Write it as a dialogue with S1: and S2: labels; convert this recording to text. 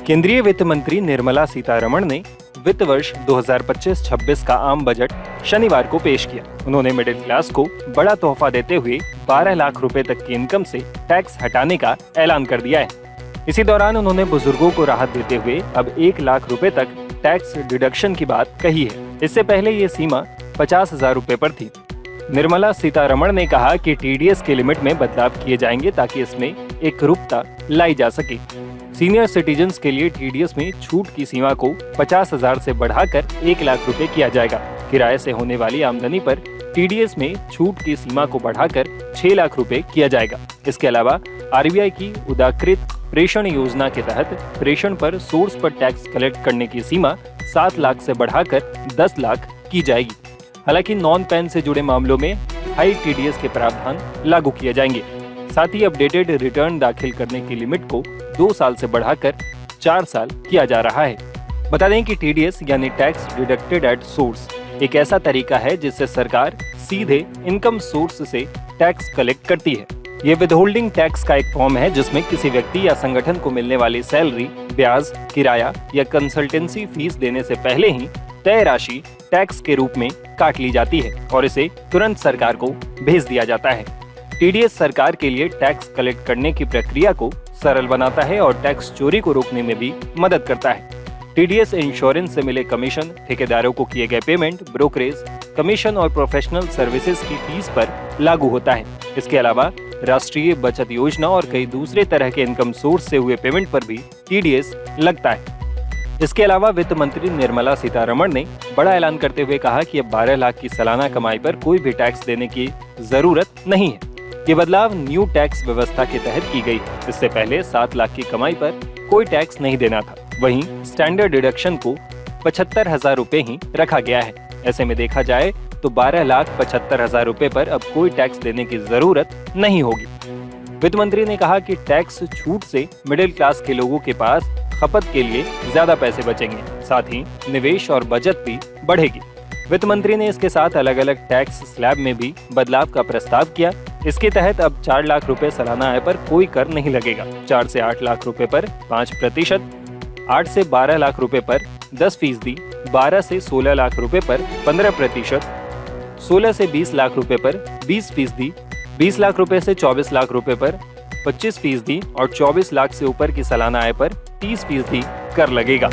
S1: केंद्रीय वित्त मंत्री निर्मला सीतारमण ने वित्त वर्ष 2025-26 का आम बजट शनिवार को पेश किया। उन्होंने मिडिल क्लास को बड़ा तोहफा देते हुए 12 लाख रुपए तक की इनकम से टैक्स हटाने का ऐलान कर दिया है। इसी दौरान उन्होंने बुजुर्गों को राहत देते हुए अब 1 लाख रुपए तक टैक्स डिडक्शन की बात कही है। इससे पहले ये सीमा 50,000 रुपए पर थी। निर्मला सीतारमण ने कहा कि टीडीएस के लिमिट में बदलाव किए जाएंगे ताकि इसमें एकरूपता लाई जा सके। सीनियर सिटीजन्स के लिए टीडीएस में छूट की सीमा को 50,000 से बढ़ाकर 1 लाख रुपए किया जाएगा। किराए से होने वाली आमदनी पर टीडीएस में छूट की सीमा को बढ़ाकर 6 लाख रुपए किया जाएगा। इसके अलावा आरबीआई की उदाकृत प्रेषण योजना के तहत प्रेषण पर सोर्स पर टैक्स कलेक्ट करने की सीमा 7 लाख से बढ़ाकर 10 लाख की जाएगी। हालांकि नॉन पैन से जुड़े मामलों में हाई टीडीएस के प्रावधान लागू किए जाएंगे। साथ ही अपडेटेड रिटर्न दाखिल करने की लिमिट को 2 साल से बढ़ाकर 4 साल किया जा रहा है। बता दें कि टीडीएस यानी टैक्स डिडक्टेड एट सोर्स एक ऐसा तरीका है जिससे सरकार सीधे इनकम सोर्स से टैक्स कलेक्ट करती है। ये विदहोल्डिंग टैक्स का एक फॉर्म है जिसमें किसी व्यक्ति या संगठन को मिलने वाली सैलरी, ब्याज, किराया या कंसल्टेंसी फीस देने से पहले ही तय राशि टैक्स के रूप में काट ली जाती है और इसे तुरंत सरकार को भेज दिया जाता है। टीडीएस सरकार के लिए टैक्स कलेक्ट करने की प्रक्रिया को सरल बनाता है और टैक्स चोरी को रोकने में भी मदद करता है। टीडीएस इंश्योरेंस से मिले कमीशन, ठेकेदारों को किए गए पेमेंट, ब्रोकरेज कमीशन और प्रोफेशनल सर्विसेज की फीस पर लागू होता है। इसके अलावा राष्ट्रीय बचत योजना और कई दूसरे तरह के इनकम सोर्स से हुए पेमेंट पर भी टीडीएस लगता है। इसके अलावा वित्त मंत्री निर्मला सीतारमण ने बड़ा ऐलान करते हुए कहा कि अब 12 लाख की सालाना कमाई पर कोई भी टैक्स देने की जरूरत नहीं है। ये बदलाव न्यू टैक्स व्यवस्था के तहत की गई है। इससे पहले 7 लाख की कमाई पर कोई टैक्स नहीं देना था। वहीं स्टैंडर्ड डिडक्शन को 75,000 रुपए ही रखा गया है। ऐसे में देखा जाए तो 12,75,000 रुपए पर अब कोई टैक्स देने की जरूरत नहीं होगी। वित्त मंत्री ने कहा कि टैक्स छूट से मिडिल क्लास के लोगों के पास खपत के लिए ज्यादा पैसे बचेंगे, साथ ही निवेश और बचत भी बढ़ेगी। वित्त मंत्री ने इसके साथ अलग अलग टैक्स स्लैब में भी बदलाव का प्रस्ताव किया। इसके तहत अब 4 लाख रुपए सालाना आय पर कोई कर नहीं लगेगा। 4 से 8 लाख रुपए पर 5%, 8 से 12 लाख रुपए पर 10%, 12 से 16 लाख रुपए पर 15%, 16 से 20 लाख रुपए पर 20%, 20 लाख रुपए से 24 लाख रुपए पर 25% और 24 लाख से ऊपर की सालाना आय पर 30% कर लगेगा।